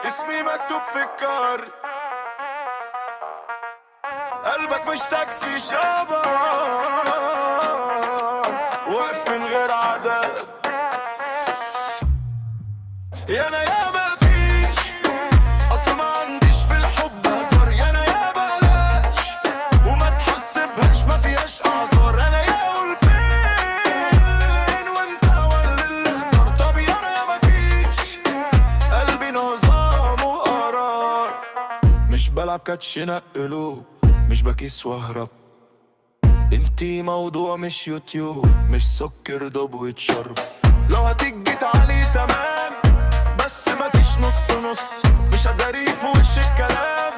اسمي مكتوب في الكار. قلبك مش تاكسي شباب واقف من غير عدد. يا انا يا ما فيش اصل ما عنديش في الحب هزار. يا انا يا بلاش وما تحسبهاش ما فيهاش اعذار. انا يا والفين وانت ولا اللي اختار. طب يا انا يا ما فيش قلبي نظام وقرار. مش بلعب كاتش نقلوب مش بكيس واهرب. انتي موضوع مش يوتيوب مش سكر دوب ويتشرب. لو هتيجي تعالي تمام بس مفيش نص نص. مش هداري في وش الكلام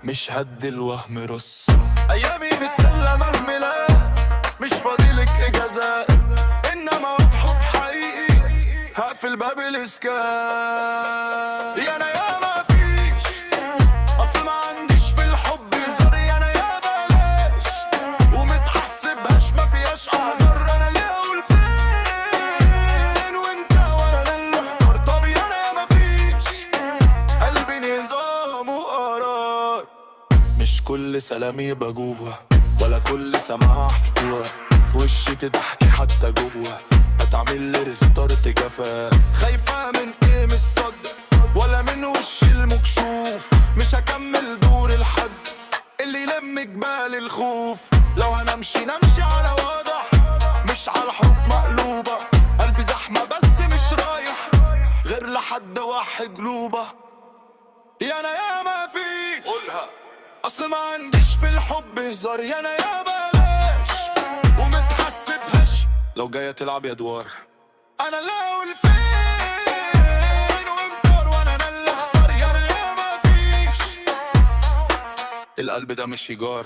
مش هدي الوهم رص. ايامي مش سلة مهملة مش فاضيلك اجازات. انما حب حقيقي هقفل باب الاسكان. يا انا يا ما فيش اصل ما عنديش في الحب هزار. يا انا يا بلاش ومتحسبهاش ما فيهاش اعذار. انا ليه اقول فين وانت ولا انا اللي اختار. طب يا انا يا ما فيش قلبي نظام وقرار. مش كل سلام يبقى جوه ولا كل سماعة حفتوها في وشي تضحكي حتى جوه. هتعمل لي ريستارت جفا. خايفة من ايه مش صدق ولا من وش المكشوف. مش هكمل دور الحد اللي يلم جبال الخوف. لو هنمشي نمشي على واضح مش على حروف مقلوبة. قلبي زحمة بس مش رايح غير لحد واحد قلوبة. يا انا يا ما فيش قولها اصل ما عنديش في الحب هزار. يا انا يا بلاش ومتحسبهاش لو جاية تلعب يا دوار. انا لا اقول فين وامتار وانا اللي اختار. يا انا يا ما فيش القلب ده مش ايجار.